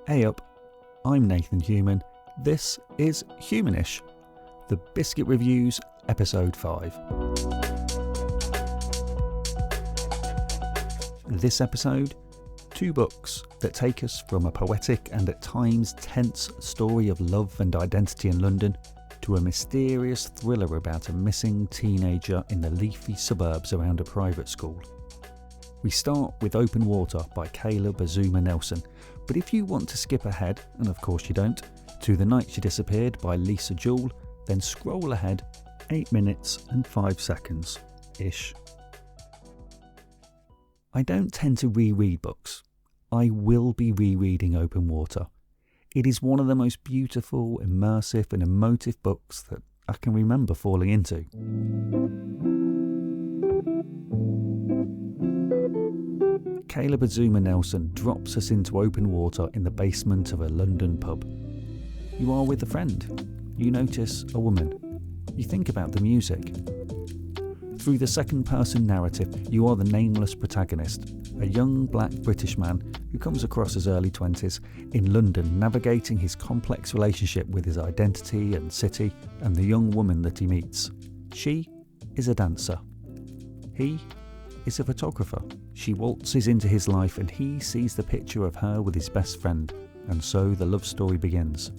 Hey up, I'm Nathan Human. This is Humanish, the Biscuit Reviews, Episode 5. This episode, 2 books that take us from a poetic and at times tense story of love and identity in London to a mysterious thriller about a missing teenager in the leafy suburbs around a private school. We start with Open Water by Caleb Azumah Nelson, but if you want to skip ahead, and of course you don't, to The Night She Disappeared by Lisa Jewell, then scroll ahead 8 minutes and 5 seconds-ish. I don't tend to reread books. I will be rereading Open Water. It is one of the most beautiful, immersive and emotive books that I can remember falling into. Caleb Azumah Nelson drops us into open water in the basement of a London pub. You are with a friend. You notice a woman. You think about the music. Through the second-person narrative, you are the nameless protagonist, a young black British man who comes across as early 20s in London, navigating his complex relationship with his identity and city and the young woman that he meets. She is a dancer. He is a photographer. She waltzes into his life and he sees the picture of her with his best friend, and so the love story begins.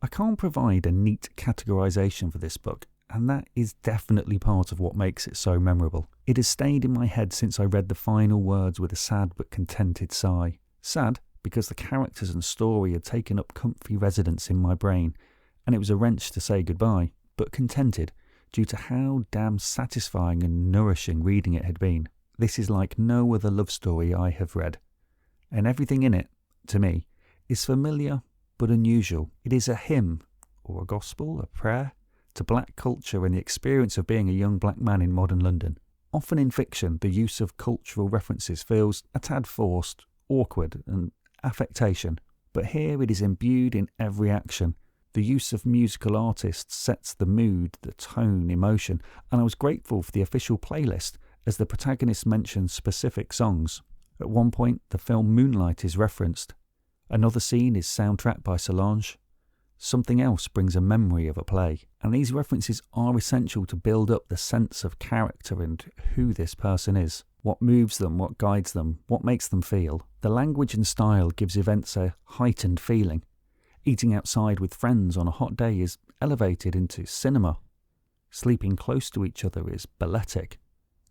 I can't provide a neat categorisation for this book, and that is definitely part of what makes it so memorable. It has stayed in my head since I read the final words with a sad but contented sigh. Sad because the characters and story had taken up comfy residence in my brain, and it was a wrench to say goodbye, but contented due to how damn satisfying and nourishing reading it had been. This is like no other love story I have read, and everything in it, to me, is familiar but unusual. It is a hymn, or a gospel, a prayer, to black culture and the experience of being a young black man in modern London. Often in fiction, the use of cultural references feels a tad forced, awkward and affectation, but here it is imbued in every action. The use of musical artists sets the mood, the tone, emotion, and I was grateful for the official playlist as the protagonist mentions specific songs. At one point, the film Moonlight is referenced. Another scene is soundtracked by Solange. Something else brings a memory of a play, and these references are essential to build up the sense of character and who this person is, what moves them, what guides them, what makes them feel. The language and style gives events a heightened feeling. Eating outside with friends on a hot day is elevated into cinema. Sleeping close to each other is balletic.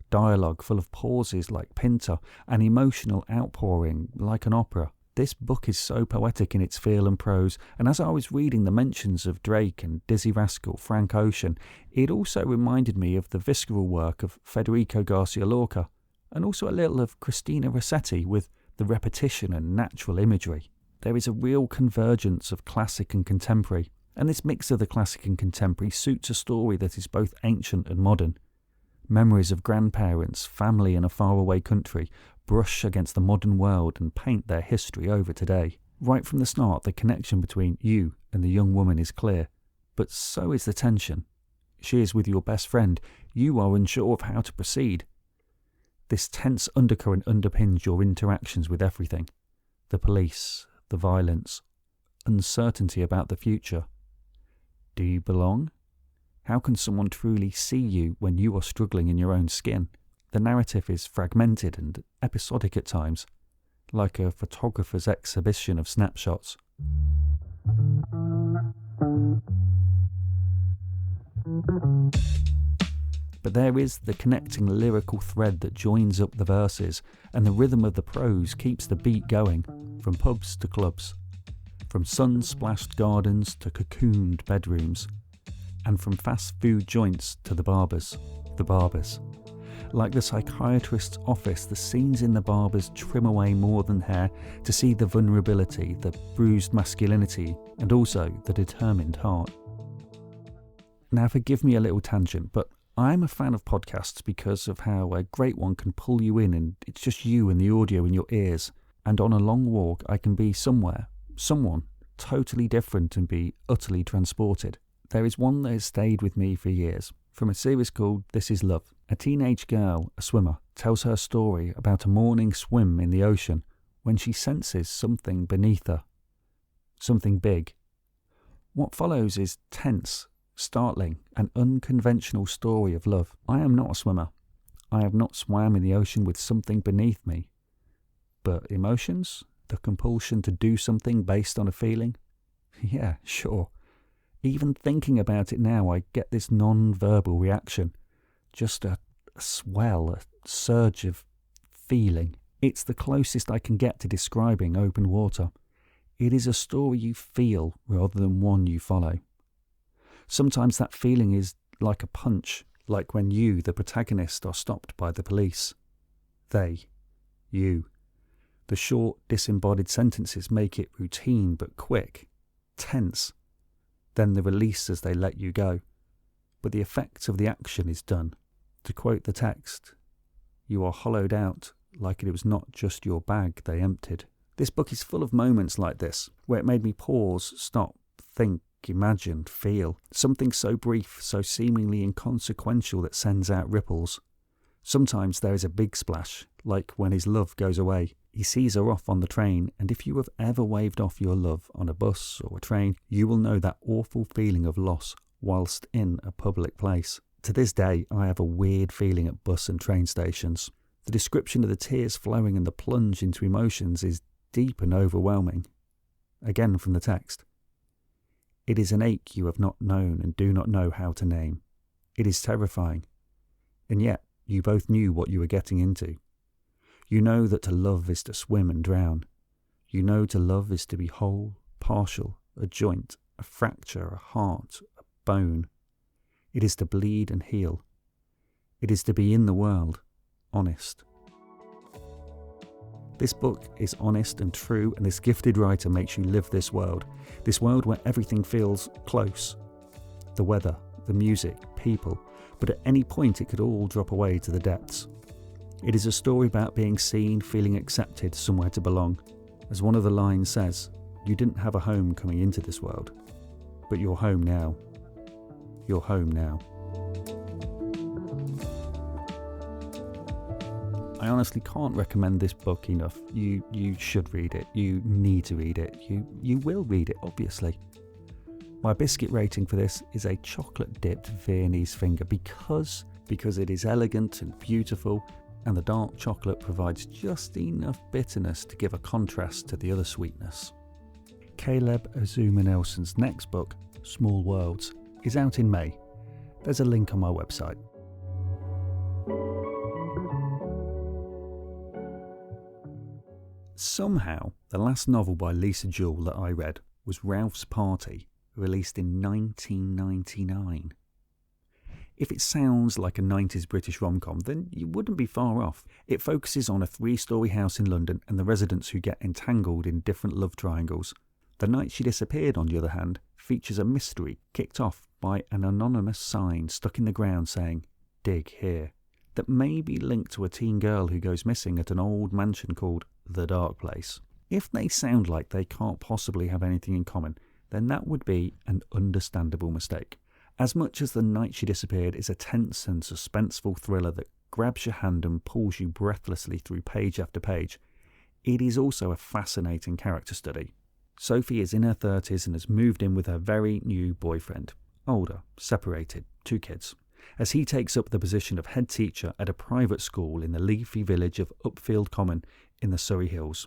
Dialogue full of pauses like Pinter, and emotional outpouring like an opera. This book is so poetic in its feel and prose, and as I was reading the mentions of Drake and Dizzy Rascal, Frank Ocean, it also reminded me of the visceral work of Federico Garcia Lorca, and also a little of Christina Rossetti with the repetition and natural imagery. There is a real convergence of classic and contemporary, and this mix of the classic and contemporary suits a story that is both ancient and modern. Memories of grandparents, family in a faraway country brush against the modern world and paint their history over today. Right from the start, the connection between you and the young woman is clear, but so is the tension. She is with your best friend. You are unsure of how to proceed. This tense undercurrent underpins your interactions with everything. The police, the violence, uncertainty about the future. Do you belong? How can someone truly see you when you are struggling in your own skin? The narrative is fragmented and episodic at times, like a photographer's exhibition of snapshots. But there is the connecting lyrical thread that joins up the verses, and the rhythm of the prose keeps the beat going, from pubs to clubs, from sun-splashed gardens to cocooned bedrooms, and from fast food joints to the barbers. Like the psychiatrist's office, the scenes in the barbers trim away more than hair to see the vulnerability, the bruised masculinity, and also the determined heart. Now forgive me a little tangent, but I'm a fan of podcasts because of how a great one can pull you in and it's just you and the audio in your ears. And on a long walk, I can be somewhere, someone totally different and be utterly transported. There is one that has stayed with me for years. From a series called This Is Love, a teenage girl, a swimmer, tells her story about a morning swim in the ocean when she senses something beneath her, something big. What follows is tense, startling, an unconventional story of love. I am not a swimmer. I have not swam in the ocean with something beneath me. But emotions? The compulsion to do something based on a feeling? Yeah, sure. Even thinking about it now, I get this non-verbal reaction. Just a swell, a surge of feeling. It's the closest I can get to describing open water. It is a story you feel rather than one you follow. Sometimes that feeling is like a punch, like when you, the protagonist, are stopped by the police. They, you. The short, disembodied sentences make it routine but quick, tense. Then the release as they let you go. But the effect of the action is done. To quote the text, you are hollowed out like it was not just your bag they emptied. This book is full of moments like this, where it made me pause, stop, think, imagine, feel. Something so brief, so seemingly inconsequential that sends out ripples. Sometimes there is a big splash, like when his love goes away. He sees her off on the train, and if you have ever waved off your love on a bus or a train, you will know that awful feeling of loss whilst in a public place. To this day, I have a weird feeling at bus and train stations. The description of the tears flowing and the plunge into emotions is deep and overwhelming. Again from the text. It is an ache you have not known and do not know how to name. It is terrifying. And yet, you both knew what you were getting into. You know that to love is to swim and drown. You know to love is to be whole, partial, a joint, a fracture, a heart, a bone. It is to bleed and heal. It is to be in the world, honest. This book is honest and true, and this gifted writer makes you live this world where everything feels close. The weather, the music, people, but at any point it could all drop away to the depths. It is a story about being seen, feeling accepted, somewhere to belong. As one of the lines says, you didn't have a home coming into this world, but you're home now. You're home now. I honestly can't recommend this book enough. You should read it. You need to read it. You will read it, obviously. My biscuit rating for this is a chocolate-dipped Viennese finger because it is elegant and beautiful, and the dark chocolate provides just enough bitterness to give a contrast to the other sweetness. Caleb Azuma Nelson's next book, Small Worlds, is out in May. There's a link on my website. Somehow, the last novel by Lisa Jewell that I read was Ralph's Party, released in 1999. If it sounds like a 90s British rom-com, then you wouldn't be far off. It focuses on a 3-storey house in London and the residents who get entangled in different love triangles. The Night She Disappeared, on the other hand, features a mystery kicked off by an anonymous sign stuck in the ground saying, "Dig here," that may be linked to a teen girl who goes missing at an old mansion called The Dark Place. If they sound like they can't possibly have anything in common, then that would be an understandable mistake. As much as The Night She Disappeared is a tense and suspenseful thriller that grabs your hand and pulls you breathlessly through page after page, it is also a fascinating character study. Sophie is in her 30s and has moved in with her very new boyfriend. Older, separated, 2 kids. As he takes up the position of head teacher at a private school in the leafy village of Upfield Common in the Surrey Hills.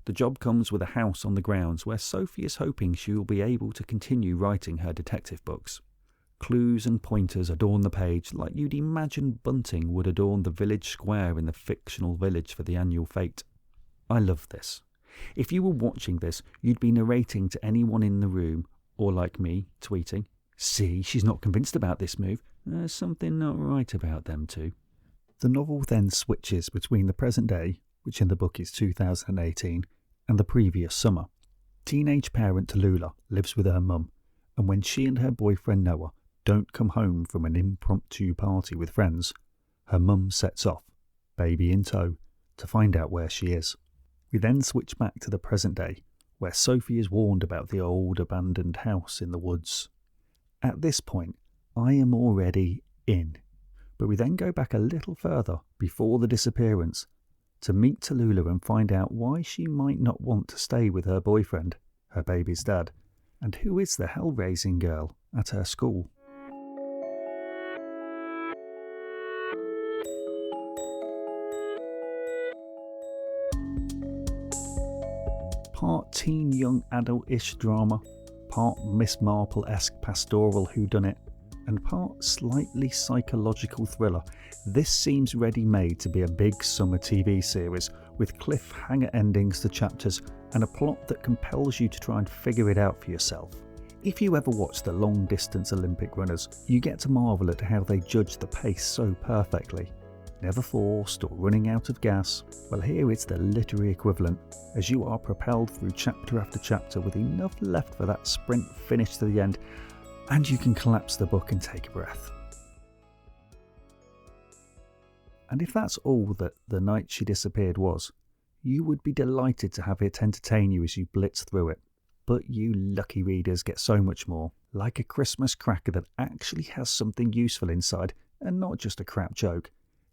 The job comes with a house on the grounds where Sophie is hoping she will be able to continue writing her detective books. Clues and pointers adorn the page like you'd imagine bunting would adorn the village square in the fictional village for the annual fete. I love this. If you were watching this, you'd be narrating to anyone in the room, or like me, tweeting, "See, she's not convinced about this move. There's something not right about them two." The novel then switches between the present day, which in the book is 2018, and the previous summer. Teenage parent Tallulah lives with her mum, and when she and her boyfriend Noah don't come home from an impromptu party with friends, her mum sets off, baby in tow, to find out where she is. We then switch back to the present day, where Sophie is warned about the old abandoned house in the woods. At this point, I am already in. But we then go back a little further before the disappearance, to meet Tallulah and find out why she might not want to stay with her boyfriend, her baby's dad, and who is the hell-raising girl at her school. Part teen young adult-ish drama, part Miss Marple-esque pastoral whodunit, and part slightly psychological thriller, this seems ready-made to be a big summer TV series with cliffhanger endings to chapters and a plot that compels you to try and figure it out for yourself. If you ever watch the long-distance Olympic runners, you get to marvel at how they judge the pace so perfectly. Never forced or running out of gas. Well, here it's the literary equivalent, as you are propelled through chapter after chapter with enough left for that sprint finish to the end, and you can collapse the book and take a breath. And if that's all that The Night She Disappeared was, you would be delighted to have it entertain you as you blitz through it. But you lucky readers get so much more, like a Christmas cracker that actually has something useful inside and not just a crap joke.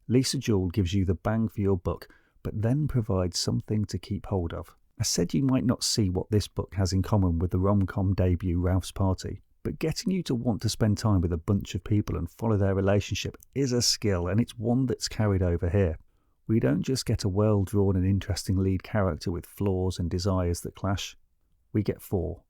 Lisa Jewell gives you the bang for your buck, but then provides something to keep hold of. I said you might not see what this book has in common with the rom-com debut Ralph's Party, but getting you to want to spend time with a bunch of people and follow their relationship is a skill, and it's one that's carried over here. We don't just get a well-drawn and interesting lead character with flaws and desires that clash. We get four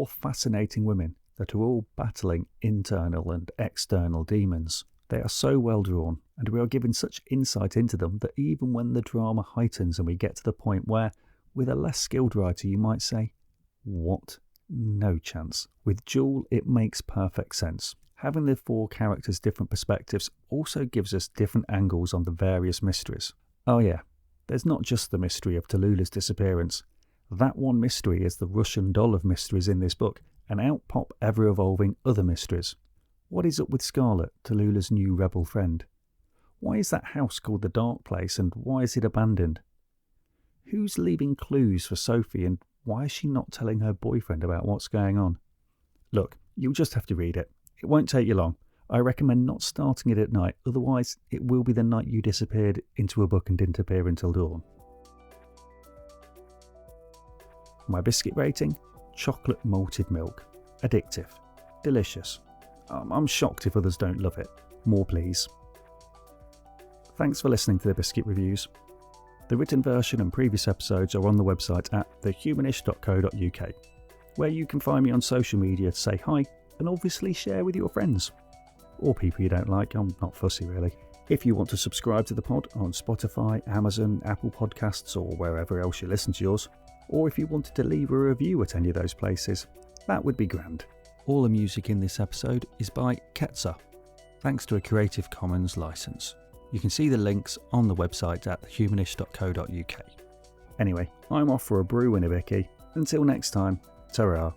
fascinating women that are all battling internal and external demons. They are so well drawn, and we are given such insight into them that even when the drama heightens and we get to the point where, with a less skilled writer, you might say, what? No chance. With Jewell, it makes perfect sense. Having the four characters' different perspectives also gives us different angles on the various mysteries. Oh yeah, there's not just the mystery of Tallulah's disappearance. That one mystery is the Russian doll of mysteries in this book, and out pop ever-evolving other mysteries. What is up with Scarlet, Tallulah's new rebel friend? Why is that house called the Dark Place, and why is it abandoned? Who's leaving clues for Sophie, and why is she not telling her boyfriend about what's going on? Look, you'll just have to read it. It won't take you long. I recommend not starting it at night, otherwise it will be the night you disappeared into a book and didn't appear until dawn. My biscuit rating? Chocolate malted milk. Addictive. Delicious. I'm shocked if others don't love it. More please. Thanks for listening to the Biscuit Reviews. The written version and previous episodes are on the website at thehumanish.co.uk, where you can find me on social media to say hi and obviously share with your friends. Or people you don't like, I'm not fussy really. If you want to subscribe to the pod on Spotify, Amazon, Apple Podcasts or wherever else you listen to yours, or if you wanted to leave a review at any of those places, that would be grand. All the music in this episode is by Ketsa, thanks to a Creative Commons license. You can see the links on the website at thehumanish.co.uk. Anyway, I'm off for a brew and a bicky. Until next time, ta-ra.